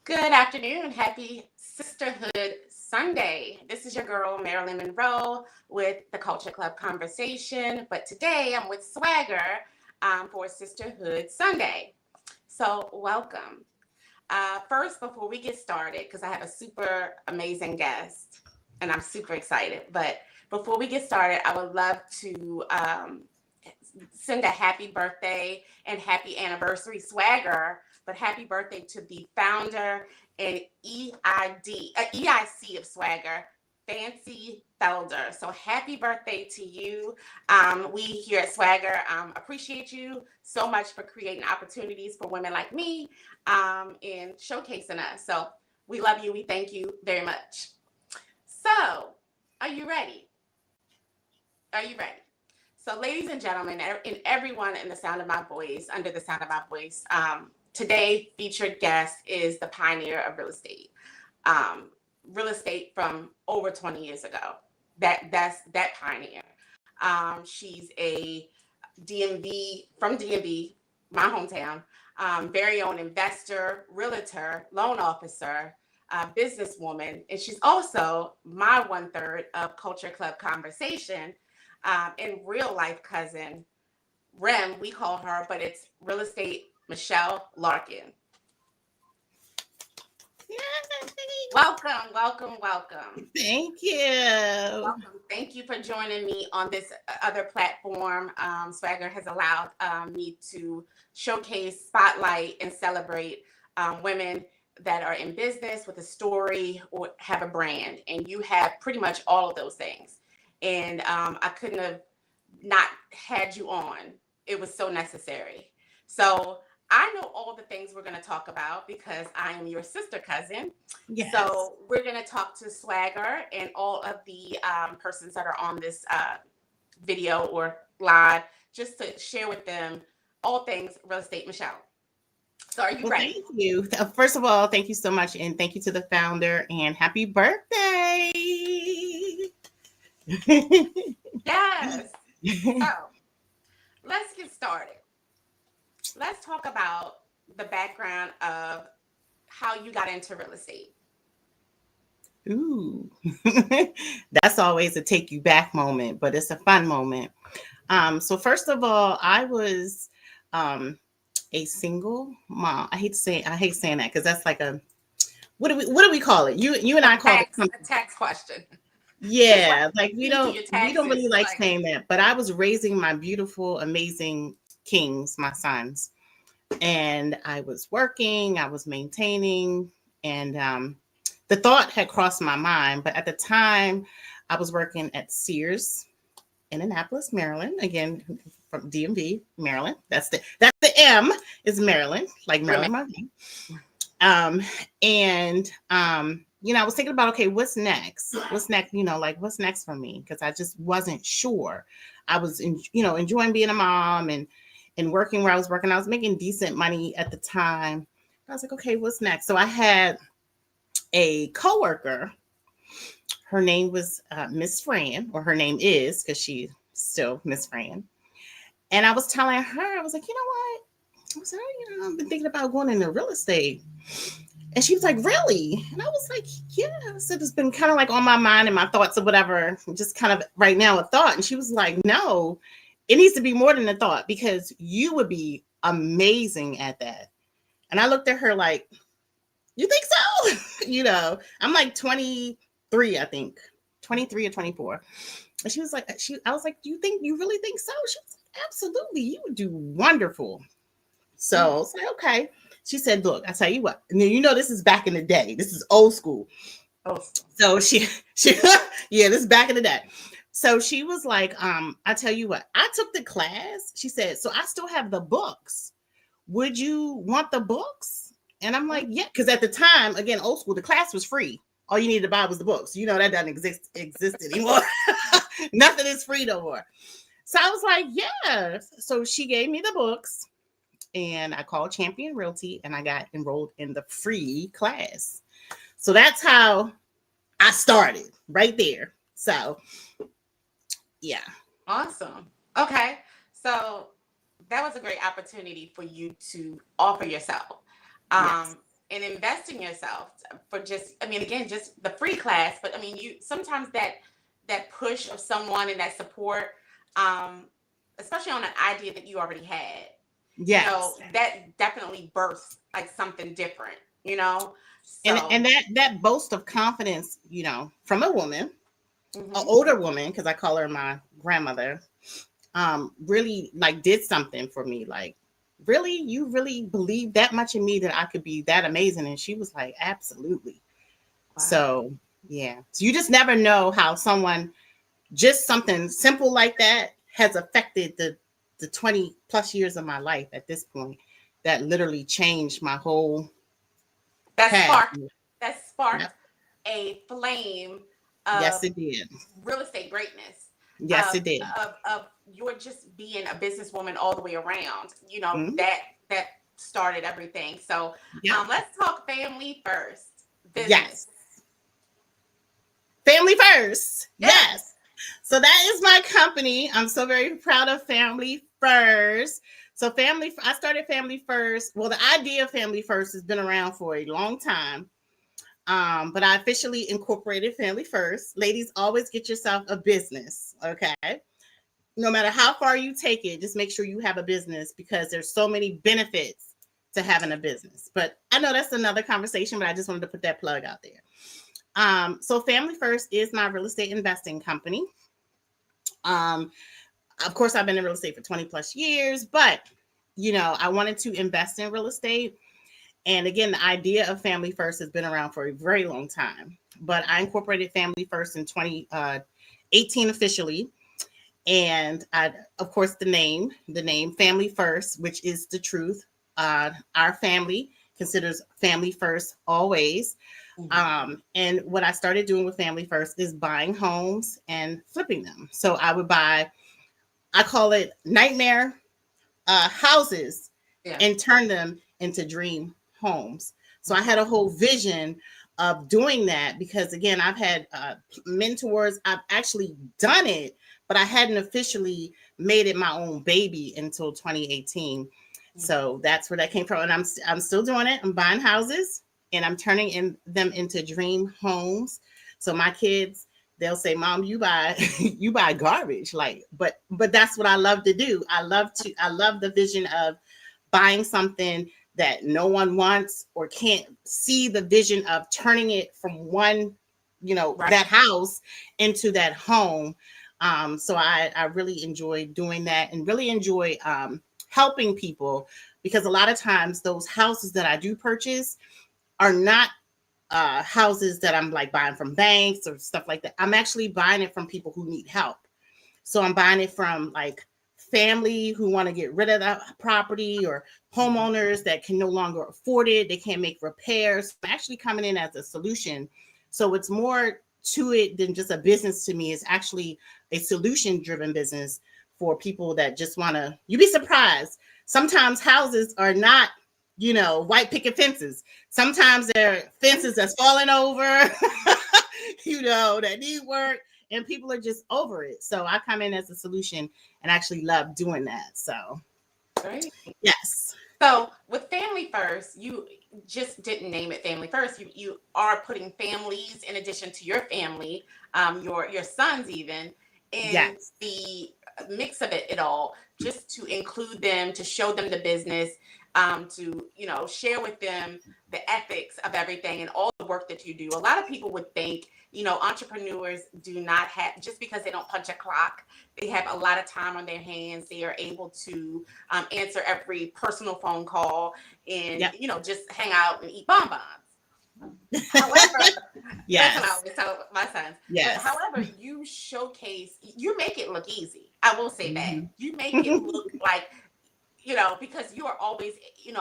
Good afternoon. Happy Sisterhood Sunday. This is your girl, Marilyn Monroe, with the Culture Klub Conversation. But today I'm with SwagHer for Sisterhood Sunday. So, welcome. First, before we get started, because I have a super amazing guest and I'm super excited. But before we get started, I would love to send a happy birthday and happy anniversary SwagHer, but happy birthday to the founder and EIC of SwagHer, Fancy Felder. So happy birthday to you. We here at SwagHer appreciate you so much for creating opportunities for women like me and showcasing us. So we love you. We thank you very much. So, are you ready? Are you ready? So, ladies and gentlemen, and everyone in the sound of my voice, under the sound of my voice, today featured guest is the pioneer of real estate from over 20 years ago. That's that pioneer. She's a DMV from DMV, my hometown, very own investor, realtor, loan officer, businesswoman, and she's also my 1/3 of Culture Klub Conversation in real life cousin, Rem, we call her, but it's real estate Michelle Larkin. Yay. Welcome, welcome, welcome. Thank you. Welcome. Thank you for joining me on this other platform. SwagHer has allowed me to showcase, spotlight, and celebrate women that are in business with a story or have a brand. And you have pretty much all of those things. And I couldn't have not had you on. It was so necessary. So I know all the things we're going to talk about because I am your sister cousin. Yes. So we're going to talk to SwagHer and all of the persons that are on this video or live, just to share with them all things real estate. Michelle, so are you ready? Thank you. First of all, thank you so much. And thank you to the founder and happy birthday. Yes. So let's get started. Let's talk about the background of how you got into real estate. Ooh, that's always a take you back moment, but it's a fun moment. So first of all, I was a single mom. I hate saying that because that's like a what do we call it? You and I call it something. A tax question. Yeah, like You do your we don't really taxes, like saying that, but I was raising my beautiful, amazing kings, my sons, and I was working, I was maintaining, and the thought had crossed my mind, but at the time, I was working at Sears in Annapolis, Maryland. Again, from DMV, Maryland. That's the M is Maryland, like Maryland Monroe. And I was thinking about, okay, what's next? What's next? Like what's next for me? Because I just wasn't sure. I was, enjoying being a mom and working where I was working. I was making decent money at the time. I was like, okay, what's next? So I had a coworker. Her name was Miss Fran, or her name is, because she's still Miss Fran. And I was telling her, I was like, you know what? I was like, I've been thinking about going into real estate. And she was like, really? And I was like, yeah. So it's been kind of like on my mind and my thoughts or whatever, just kind of right now a thought. And she was like, no, it needs to be more than a thought because you would be amazing at that. And I looked at her like, you think so? I'm like 23, I think, 23 or 24. And she was like, I was like, you really think so? She was like, absolutely. You would do wonderful. So I was like, okay. She said, look, I tell you what, this is back in the day. This is old school. Oh. So she, yeah, this is back in the day. So she was like, I tell you what, I took the class. She said, so I still have the books. Would you want the books? And I'm like, yeah, because at the time, again, old school, the class was free. All you needed to buy was the books. That doesn't exist anymore. Nothing is free no more. So I was like, yeah. So she gave me the books. And I called Champion Realty and I got enrolled in the free class. So that's how I started right there. So, yeah. Awesome. Okay. So that was a great opportunity for you to offer yourself. Yes. and invest in yourself for just, I mean, again, just the free class, but I mean, you sometimes that push of someone and that support, especially on an idea that you already had, Yes. that definitely births like something different, So, And that boast of confidence, from a woman, an mhm. older woman, because I call her my grandmother, really like did something for me. Like, really, you really believe that much in me that I could be that amazing? And she was like, absolutely. Wow. So yeah, so you just never know how someone, just something simple like that has affected the 20 plus years of my life at this point, that literally changed my whole That path. sparked that Yep. sparked a flame Yes, of it did. real estate greatness, Yes, it did. of your just being a businesswoman all the way around. Mhm. That started everything. So Yep. let's talk family first, business. Yes. Family first. Yes. Yes. So that is my company. I'm so very proud of Family First. So I started Family First. Well, the idea of Family First has been around for a long time. But I officially incorporated Family First. Ladies, always get yourself a business, okay? No matter how far you take it, just make sure you have a business, because there's so many benefits to having a business. But I know that's another conversation, but I just wanted to put that plug out there. So Family First is my real estate investing company. Um, of course, I've been in real estate for 20 plus years, but I wanted to invest in real estate. And again, the idea of Family First has been around for a very long time. But I incorporated Family First in 2018 officially. And of course, the name Family First, which is the truth. Our family considers family first always. And what I started doing with Family First is buying homes and flipping them. So I would buy, I call it nightmare houses, Yeah. and turn them into dream homes. So I had a whole vision of doing that, because again, I've had mentors. I've actually done it, but I hadn't officially made it my own baby until 2018. So that's where that came from. And I'm still doing it. I'm buying houses and I'm turning them into dream homes. So my kids, they'll say, "Mom, you buy you buy garbage." Like, but that's what I love to do. I love the vision of buying something that no one wants or can't see, the vision of turning it from one, Right. that house into that home. So I really enjoy doing that, and really enjoy helping people, because a lot of times those houses that I do purchase are not houses that I'm like buying from banks or stuff like that. I'm actually buying it from people who need help. So I'm buying it from like family who want to get rid of that property, or homeowners that can no longer afford it. They can't make repairs. I'm actually coming in as a solution. So it's more to it than just a business to me. It's actually a solution driven business for people that just want to, you'd be surprised. Sometimes houses are not, white picket fences. Sometimes they're fences that's falling over, that need work, and people are just over it. So I come in as a solution and actually love doing that. So, Right. yes. So with Family First, you just didn't name it Family First. You are putting families in addition to your family, your sons even, in Yes. the mix of it all, just to include them, to show them the business, to share with them the ethics of everything and all the work that you do. A lot of people would think, entrepreneurs do not have, just because they don't punch a clock, they have a lot of time on their hands. They are able to answer every personal phone call and, Yep. just hang out and eat bonbons. However, that's what I Yes. always tell my sons. But Yes. however, you make it look easy. I will say that. Mhm. You make it look like, because you are always,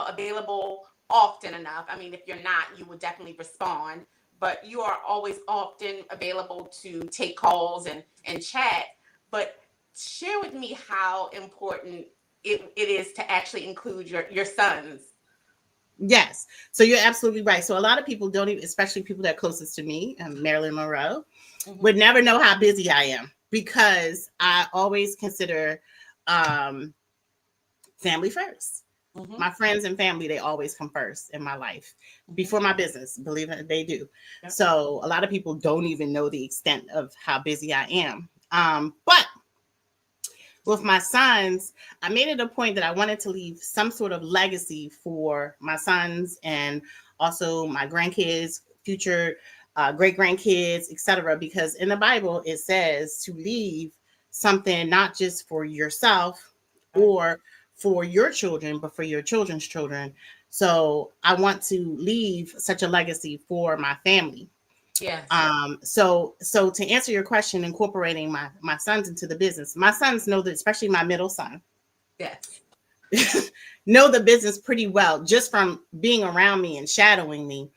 available often enough. I mean, if you're not, you will definitely respond, but you are always often available to take calls and chat. But share with me how important it is to actually include your sons. Yes. So you're absolutely right. So a lot of people don't even, especially people that are closest to me, Marilyn Monroe, would never know how busy I am, because I always consider family first. My friends and family, they always come first in my life before my business, believe it, they do. Yep. So a lot of people don't even know the extent of how busy I am. But with my sons, I made it a point that I wanted to leave some sort of legacy for my sons and also my grandkids, future great grandkids, etc. Because in the Bible, it says to leave something not just for yourself or for your children, but for your children's children. So I want to leave such a legacy for my family. Yes. So to answer your question, incorporating my sons into the business, my sons know that, especially my middle son. Yes. Know the business pretty well just from being around me and shadowing me.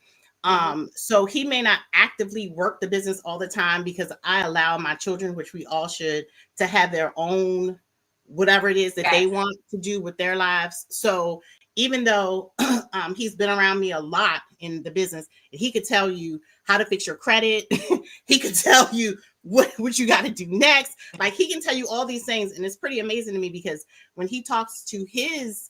So he may not actively work the business all the time because I allow my children, which we all should, to have their own whatever it is that they want to do with their lives. So even though he's been around me a lot in the business, he could tell you how to fix your credit. He could tell you what you got to do next. Like, he can tell you all these things. And it's pretty amazing to me because when he talks to his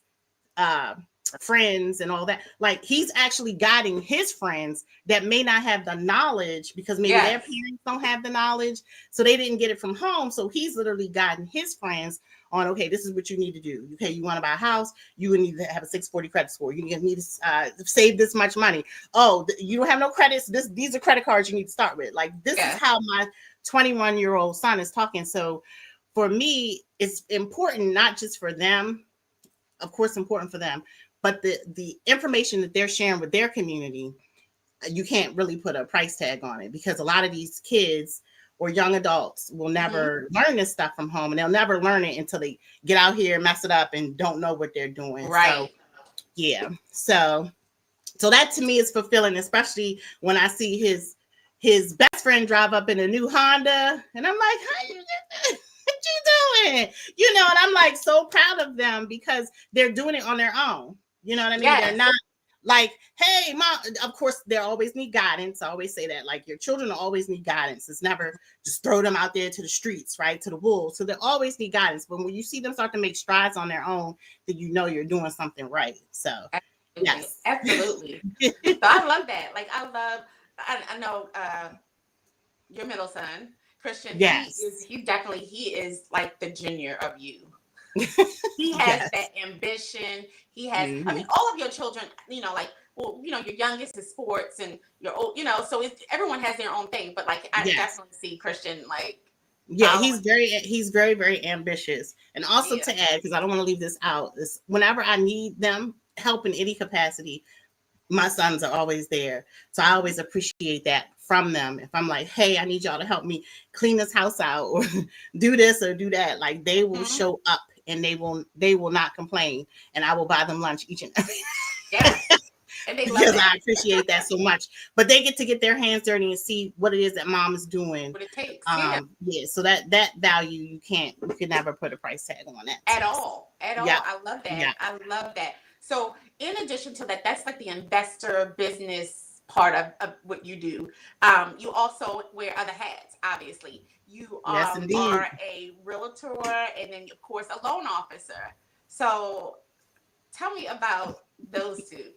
friends and all that, like, he's actually guiding his friends that may not have the knowledge because maybe their parents don't have the knowledge, so they didn't get it from home. So he's literally guiding his friends on, okay, this is what you need to do. Okay, you want to buy a house, you need to have a 640 credit score. You need to save this much money. Oh, you don't have no credits. These are credit cards you need to start with. Like, this is how my 21-year-old son is talking. So for me, it's important not just for them, of course, important for them, but the information that they're sharing with their community, you can't really put a price tag on it because a lot of these kids or young adults will never learn this stuff from home, and they'll never learn it until they get out here, mess it up, and don't know what they're doing. Right. So, yeah. So that to me is fulfilling, especially when I see his best friend drive up in a new Honda, and I'm like, how you get that? What you doing? You know, and I'm like so proud of them because they're doing it on their own. You know what I mean? Yes. They're not like, hey, mom. Of course, they always need guidance. I always say that. Like, your children always need guidance. It's never just throw them out there to the streets, right? To the wolves. So they always need guidance. But when you see them start to make strides on their own, then you know you're doing something right. So, yes. Absolutely. So I love that. Like, I know your middle son, Christian. Yes. He is like the junior of you. He has that ambition. He has, I mean, all of your children, you know, like, well, you know, your youngest is sports and your old, you know, so everyone has their own thing. But like, I definitely see Christian, like, he's very, very ambitious. And also to add, because I don't want to leave this out, is whenever I need them help in any capacity, my sons are always there. So I always appreciate that from them. If I'm like, hey, I need y'all to help me clean this house out or do this or do that, like, they will show up and they will not complain. And I will buy them lunch each and every and they love because I appreciate that so much. But they get to get their hands dirty and see what it is that mom is doing. What it takes. So that value, you can never put a price tag on that. At all. I love that. Yeah. I love that. So in addition to that, that's like the investor business part of what you do. You also wear other hats, obviously. You are a realtor and then, of course, a loan officer. So tell me about those two.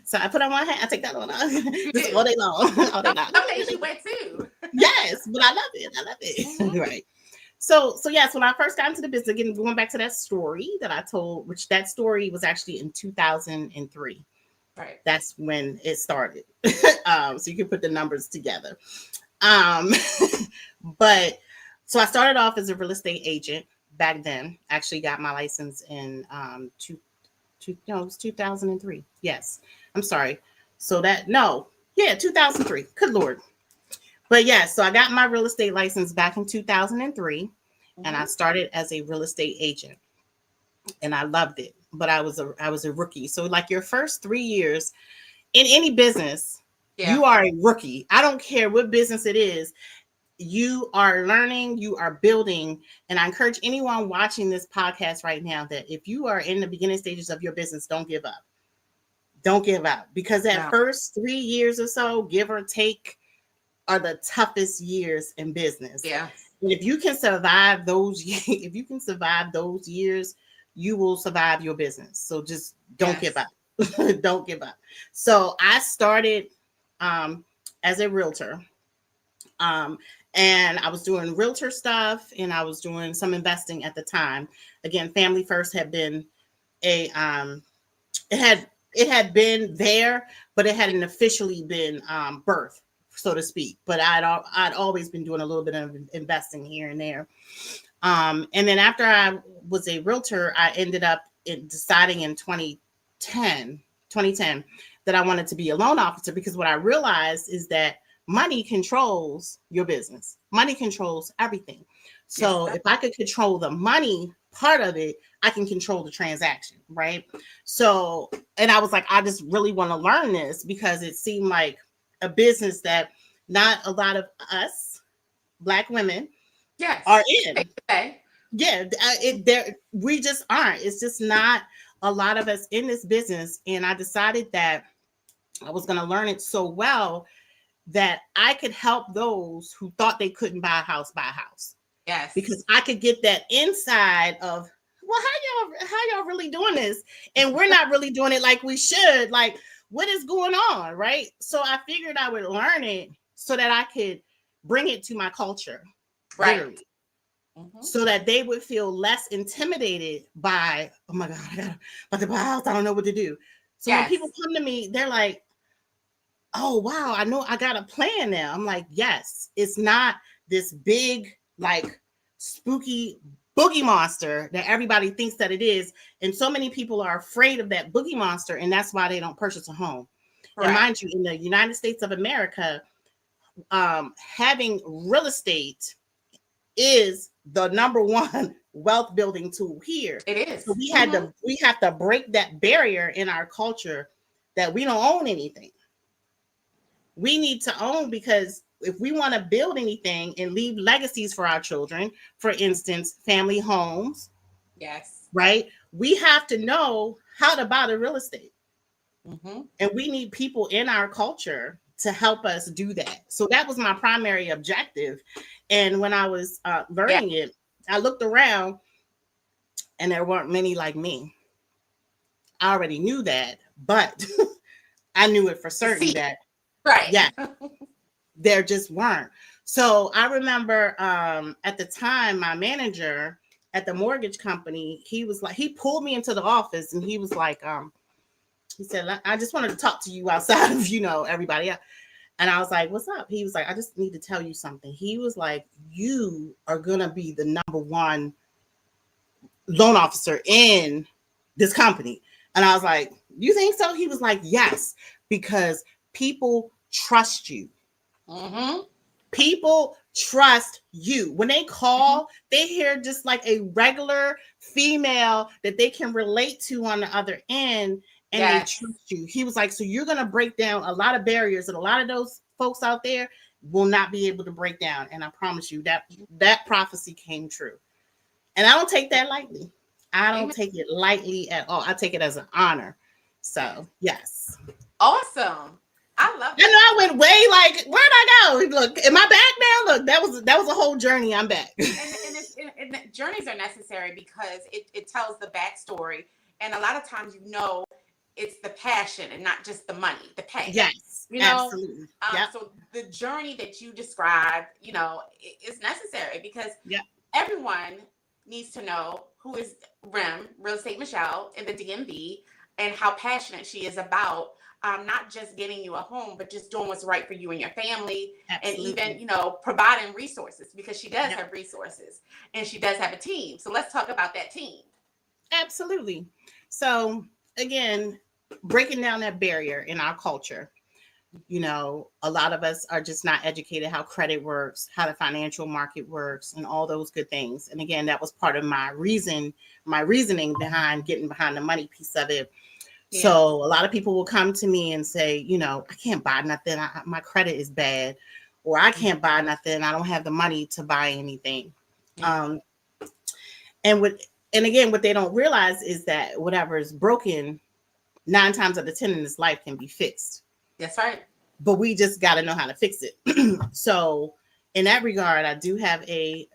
So I put on one hat, I take that one off. Just all day long. Some days you wear two. Yes, but I love it. Right. So yes, when I first got into the business, again, going back to that story that I told, which that story was actually in 2003. Right. That's when it started. So you can put the numbers together. But so I started off as a real estate agent back then. Actually got my license in it was 2003. Yes. I'm sorry. 2003. Good Lord. But yeah, so I got my real estate license back in 2003, and I started as a real estate agent, and I loved it. But I was a rookie. So like your first 3 years in any business, you are a rookie. I don't care what business it is. You are learning, you are building. And I encourage anyone watching this podcast right now that if you are in the beginning stages of your business, don't give up. Don't give up, because that first 3 years or so, give or take, are the toughest years in business. Yeah. And if you can survive those years, you will survive your business. So just don't give Yes. up. Don't give up. So I started as a realtor. Um, and I was doing realtor stuff and I was doing some investing at the time. Again, Family First had been a it had been there, but it hadn't officially been birthed, so to speak. But I'd always been doing a little bit of investing here and there. And then after I was a realtor, I ended up deciding in 2010 that I wanted to be a loan officer, because what I realized is that money controls your business. Money controls everything. So Yes. if I could control the money part of it, I can control the transaction, right? So, and I was like, I just really want to learn this because it seemed like a business that not a lot of us Black women are Yes. in. Okay. Yeah, we just aren't. It's just not a lot of us in this business. And I decided that I was going to learn it so well that I could help those who thought they couldn't buy a house buy a house, Yes. because I could get that inside of, well, how y'all really doing this, and we're not really doing it like we should. Like, what is going on, right? So I figured I would learn it so that I could bring it to my culture, Right. literally, Mm-hmm. so that they would feel less intimidated by, oh my God, I got about to buy a house, I don't know what to do. So when people Yes. come to me, they're like, oh wow, I know I got a plan now. I'm like, yes, it's not this big, like, spooky boogie monster that everybody thinks that it is. And so many people are afraid of that boogie monster, and that's why they don't purchase a home. And Correct. mind you, in the United States of America, having real estate is the number one wealth building tool here. It So is. we have to break that barrier in our culture that we don't own anything. We need to own, because if we want to build anything and leave legacies for our children, for instance, family homes, Yes. right? We have to know how to buy the real estate. Mm-hmm. And we need people in our culture to help us do that. So that was my primary objective. And when I was Yeah. learning it, I looked around and there weren't many like me. I already knew that, but I knew it for To certain see. that, Right. yeah, there just weren't. So I remember at the time, my manager at the mortgage company, he was like, he pulled me into the office and he was like, he said, I just wanted to talk to you outside of, everybody else. And I was like, what's up? He was like, I just need to tell you something. He was like, you are going to be the number one loan officer in this company. And I was like, you think so? He was like, yes, because people trust you. Mm-hmm. People trust you. When they Mm-hmm. call, they hear just like a regular female that they can relate to on the other end, and they Yes. trust you. He was like, so you're going to break down a lot of barriers that a lot of those folks out there will not be able to break down. And I promise you that prophecy came true. And I don't take that lightly. I don't Amen. take it lightly at all. I take it as an honor. Yes. So, yes. Awesome. I love I know that. I went way, like, where'd I go? Look, am I back now? Look, that was a whole journey. I'm back. And journeys are necessary because it tells the backstory. And a lot of times, it's the passion and not just the money, the pay. Yes, You know, absolutely. Yep. so the journey that you described, is necessary because Yep. everyone needs to know who is Real Estate Michelle in the DMV, and how passionate she is about not just getting you a home, but just doing what's right for you and your family, and Absolutely. even, providing resources, because she does Yep. have resources and she does have a team. So let's talk about that team. Absolutely. So again, breaking down that barrier in our culture. A lot of us are just not educated how credit works, how the financial market works, and all those good things. And again, that was part of my reasoning behind getting behind the money piece of it. Yeah. So a lot of people will come to me and say, I can't buy nothing. My credit is bad, or I can't buy nothing. I don't have the money to buy anything. Yeah. And again, what they don't realize is that whatever is broken, 9 times out of 10 in this life can be fixed. That's right. But we just got to know how to fix it. So in that regard, I do have a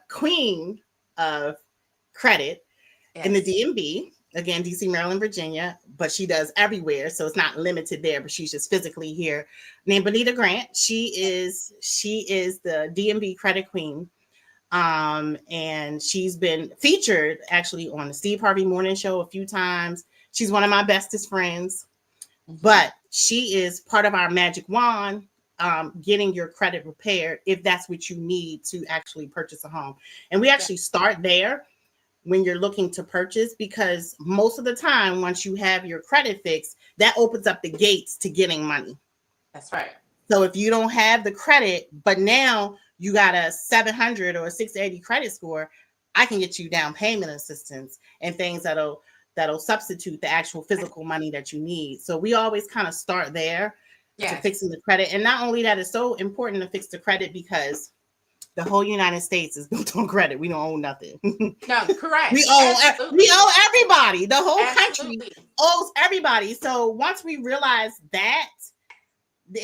queen of credit. in the Yes. DMV, again, DC, Maryland, Virginia, but she does everywhere. So it's not limited there, but she's just physically here. Named Bonita Grant. She is the DMV credit queen. And she's been featured actually on the Steve Harvey Morning Show a few times. She's one of my bestest friends, Mhm. but she is part of our magic wand, getting your credit repaired if that's what you need to actually purchase a home. And we Yeah, actually start there when you're looking to purchase, because most of the time, once you have your credit fixed, that opens up the gates to getting money. that's right. So if you don't have the credit, but now you got a 700 or a 680 credit score, I can get you down payment assistance and things that'll substitute the actual physical money that you need. So we always kind of start there to Yes. fixing the credit. And not only that, it's so important to fix the credit because the whole United States is built on credit. We don't own nothing. No, we correct. owe we Absolutely. owe everybody. The whole country Absolutely. owes everybody. So once we realize that,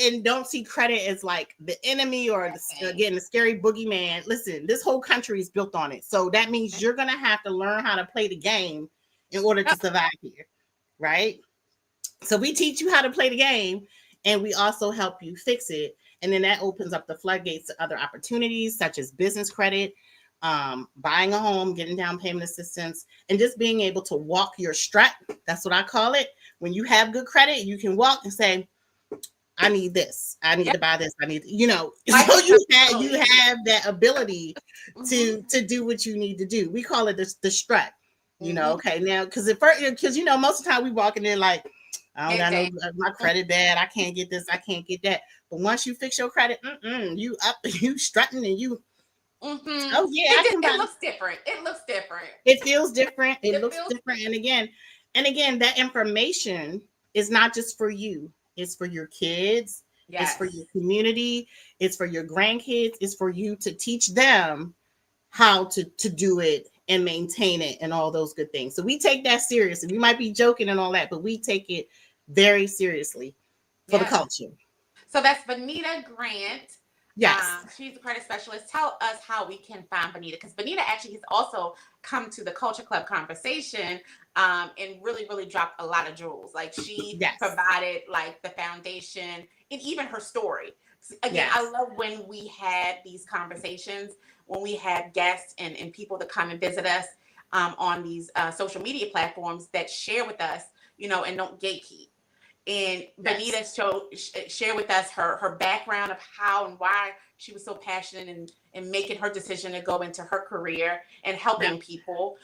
and don't see credit as like the enemy or Yes. again the scary boogeyman. Listen, this whole country is built on it. So that means you're gonna have to learn how to play the game in order to Yep. survive here, right? So we teach you how to play the game, and we also help you fix it. And then that opens up the floodgates to other opportunities such as business credit, buying a home, getting down payment assistance, and just being able to walk your strut. That's what I call it. When you have good credit, you can walk and say, I need this. I need Yep. to buy this. I need, Life so becomes so you easy. have that ability Hmm. to do what you need to do. We call it the strut. Hmm. Okay, now because most of the time we walking in like, I don't got no, Exactly. my credit bad. I can't get this. I can't get that. But once you fix your credit, you up, you strutting, and you, Hmm. oh yeah, I can It buy. looks different. It looks different. It feels different. It It looks feels different. And again, that information is not just for you. It's for your kids. It's for yes. your community. It's for your grandkids. It's for you to teach them how to do it and maintain it and all those good things. So we take that seriously. We might be joking and all that, but we take it very seriously for the Yes. culture. So that's Bonita Grant. Yes. She's a credit specialist. Tell us how we can find Bonita, because Bonita actually has also come to the Culture Club conversation, and really, really dropped a lot of jewels. Like she Yes. provided like the foundation and even her story. Again, I Yes. love when we had these conversations, when we have guests and people that come and visit us on these social media platforms that share with us, and don't gatekeep. And Yes. Benita shared with us her background of how and why she was so passionate in making her decision to go into her career and Yep. helping people.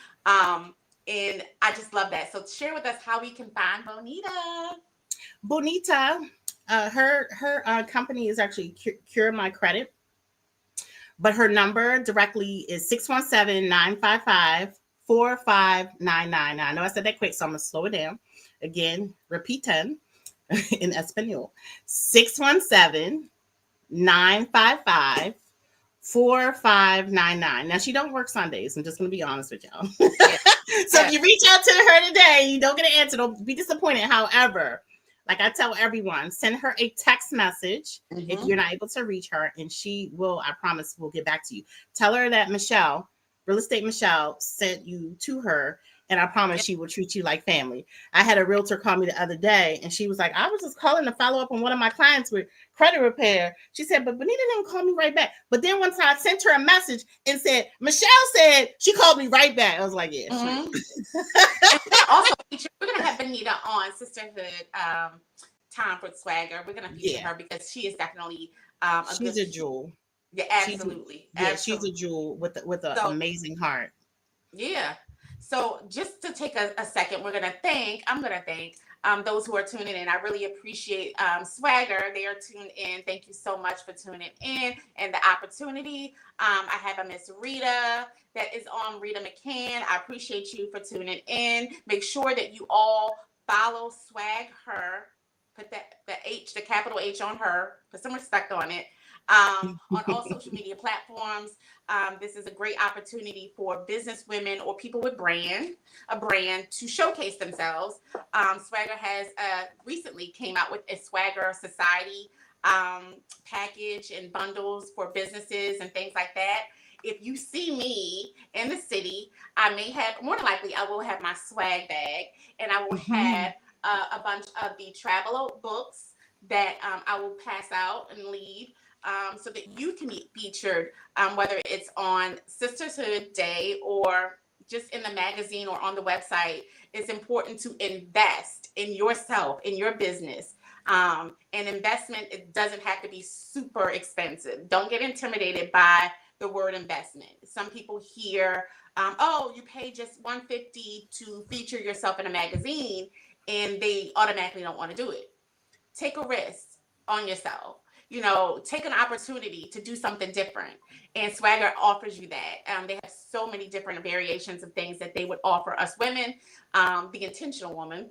And I just love that. So share with us how we can find Bonita. Bonita, her company is actually Cure My Credit, but her number directly is 617-955-4599. Now, I know I said that quick, so I'm going to slow it down. Again, repeaten in Espanol. 617-955-4599. Now, she don't work Sundays. I'm just going to be honest with y'all. Yeah. So if Yeah. you reach out to her today, you don't get an answer, don't be disappointed. However, like I tell everyone, send her a text message if Hmm. you're not able to reach her, and she will, I promise, will get back to you. Tell her that Michelle, Real Estate Michelle, sent you to her, and I promise Yeah. she will treat you like family. I had a realtor call me the other day, and she was like, I was just calling to follow up on one of my clients with credit repair. She said, but Bonita didn't call me right back. But then once I sent her a message and said, Michelle said, she called me right back. I was like, yeah, she Hmm. And we're gonna have Benita on Sisterhood, time for Swagger. We're gonna feature yeah, her because she is definitely a she's good. a jewel. Yeah, She's absolutely, yeah, she's absolutely. a jewel with an So amazing heart. yeah. So just to take a second, I'm going to thank those who are tuning in. I really appreciate SwagHer. They are tuned in. Thank you so much for tuning in and the opportunity. I have a Miss Rita that is on, Rita McCann. I appreciate you for tuning in. Make sure that you all follow SwagHer. Put the capital H on her. Put some respect on it. On all social media platforms. This is a great opportunity for business women or people with a brand to showcase themselves. SwagHer has recently came out with a SwagHer Society package and bundles for businesses and things like that. If you see me in the city, I may have, more than likely, I will have my swag bag, and I will Mhm. have a bunch of the travel books that I will pass out and leave, so that you can be featured, whether it's on Sisterhood Day or just in the magazine or on the website. It's important to invest in yourself, in your business. And investment, it doesn't have to be super expensive. Don't get intimidated by the word investment. Some people hear, oh, you pay just 150 to feature yourself in a magazine, and they automatically don't want to do it. Take a risk on yourself. Take an opportunity to do something different. And SwagHer offers you that. They have so many different variations of things that they would offer us women, the intentional woman,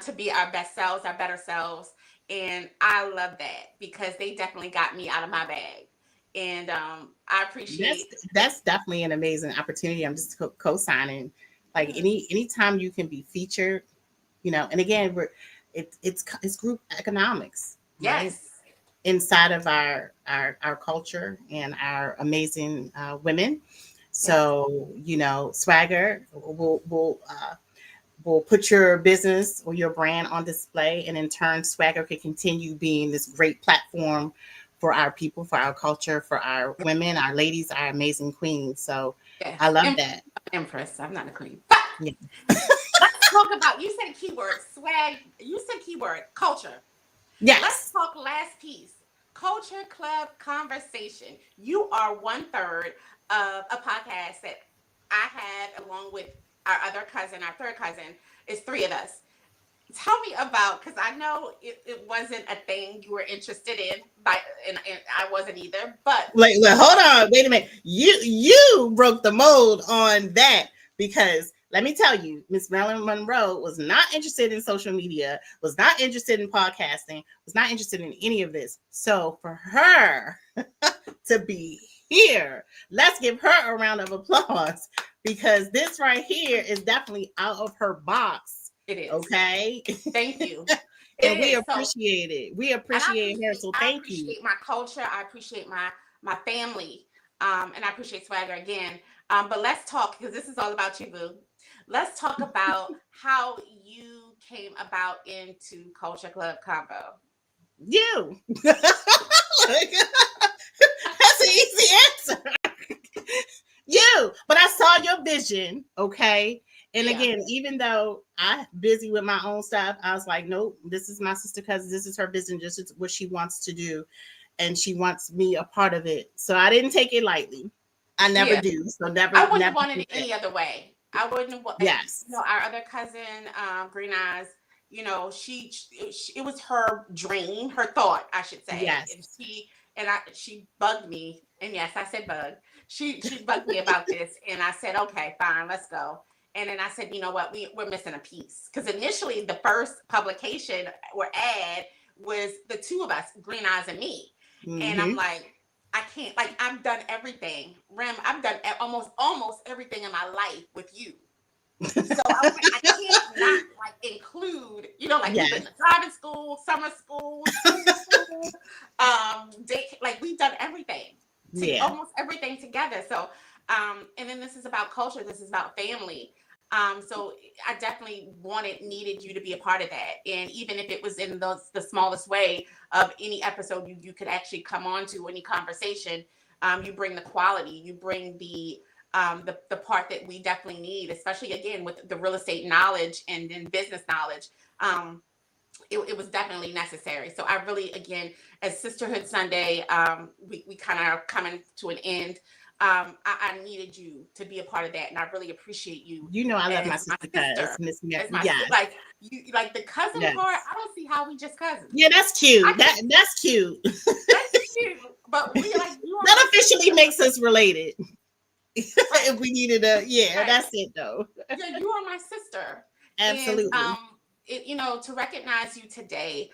to be our best selves, our better selves. And I love that because they definitely got me out of my bag. And I That's appreciate the. that's definitely an amazing opportunity. I'm just co-signing. Like Yes. anytime you can be featured, and again, it's group economics, right? Yes. Inside of our culture and our amazing women. Yes. So, Swagger will put your business or your brand on display, and in turn, Swagger can continue being this great platform for our people, for our culture, for our women, our ladies, our amazing queens. So I Yes. love that. Empress. I'm not a queen. Yeah. Let's talk about, you said keyword swag, you said keyword culture. Let's Yes. talk last piece. Culture Club Conversation. You are one third of a podcast that I have along with our other cousin, our third cousin. It's three of us. Tell me about, because I know it wasn't a thing you were interested in, and I wasn't either. But Well, tell hold me. on, wait a minute. You broke the mold on that, because let me tell you, Miss Marilyn Monroe was not interested in social media, was not interested in podcasting, was not interested in any of this. So for her to be here, let's give her a round of applause, because this right here is definitely out of her box. It is. Okay. Thank you. And It we is. So, appreciate it. We and appreciate her. So I thank you. appreciate my culture. I appreciate my family, and I appreciate SwagHer again. But let's talk, because this is all about you, boo. Let's talk about how you came about into Culture Club Combo. You. That's an easy answer. But I saw your vision, okay? And Yeah, again, even though I'm busy with my own stuff, I was like, nope, this is my sister cousin. This is her vision. This is what she wants to do. And she wants me a part of it. So I didn't take it lightly. I never yeah. do. So I never, wouldn't have never wanted did it that. any other way. I wouldn't have. Yes. Our other cousin, Green Eyes. It was her dream, her thought, I should say, and Yes. she bugged me, and yes, I said bug. She bugged me about this, and I said, okay, fine, let's go. And then I said, you know what, we're missing a piece, because initially the first publication or ad was the two of us, Green Eyes and me, and I'm Mm-hmm. like, I can't, like, I've done everything. Rem, I've done almost everything in my life with you. So I can't not like include, like we've been Yes. to driving school, summer school, like we've done everything to Yeah. almost everything together. So, and then this is about culture. This is about family. So I definitely needed you to be a part of that. And even if it was in the smallest way of any episode you could actually come on to, any conversation, you bring the quality, you bring the part that we definitely need, especially again with the real estate knowledge and then business knowledge. It was definitely necessary. So I really, again, as Sisterhood Sunday, we kind of are coming to an end. I needed you to be a part of that, and I really appreciate you I love my as my sister cuz sister, Miss as my Yes. like you, like the cousin part. Yes. I don't see how we just cousins. Yeah, that's I cute. can't. That's cute. That's cute, but we like you are my That officially sister, makes us related. right? If we needed yeah, Right. that's it though. Yeah, you are my sister, and Absolutely. to recognize you today,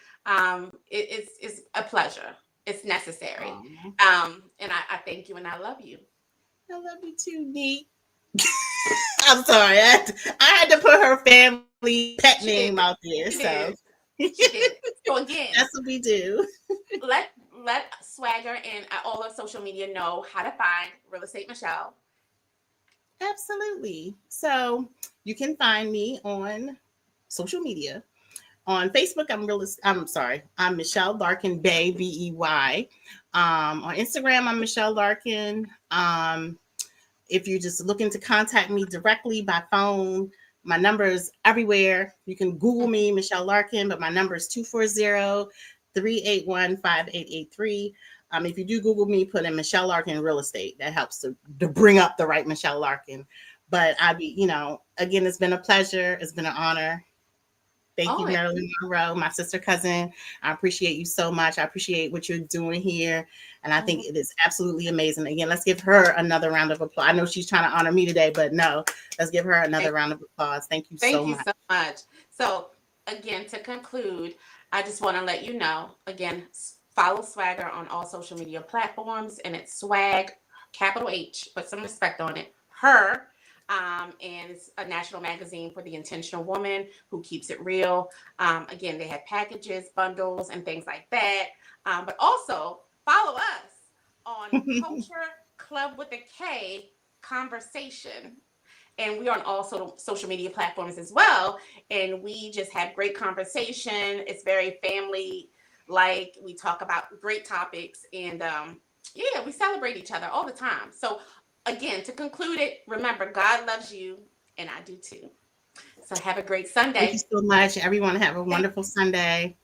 it's a pleasure. It's necessary, Aw, and I thank you and I love you. I love you too, Neat. I'm sorry. I had to put her family pet She name did. out there. She So did. She did. So again, that's what we do. let SwagHer and all of social media know how to find Real Estate Michelle. Absolutely. So you can find me on social media. On Facebook, I'm Michelle Larkin Bay, Bey. On Instagram, I'm Michelle Larkin. If you're just looking to contact me directly by phone, my number is everywhere. You can Google me, Michelle Larkin, but my number is 240-381-5883. If you do Google me, put in Michelle Larkin Real Estate. That helps to bring up the right Michelle Larkin. But again, it's been a pleasure. It's been an honor. Thank you, Oh, Marilyn Monroe, my sister cousin. I appreciate you so much. I appreciate what you're doing here. And I think it is absolutely amazing. Again, let's give her another round of applause. I know she's trying to honor me today, but no, let's give her another round of applause. Thank you so thank you much. so much. So, again, to conclude, I just want to let you know again, follow SwagHer on all social media platforms, and it's Swag, capital H, put some respect on it. Her. And it's a national magazine for the intentional woman who keeps it real. Again, they have packages, bundles, and things like that. But also follow us on Culture Klub with a K Conversation. And we are on all social media platforms as well. And we just have great conversation. It's very family like. We talk about great topics, and yeah, we celebrate each other all the time. So again, to conclude it, remember, God loves you, and I do too. So have a great Thank you Sunday. so much. Everyone have a wonderful Sunday.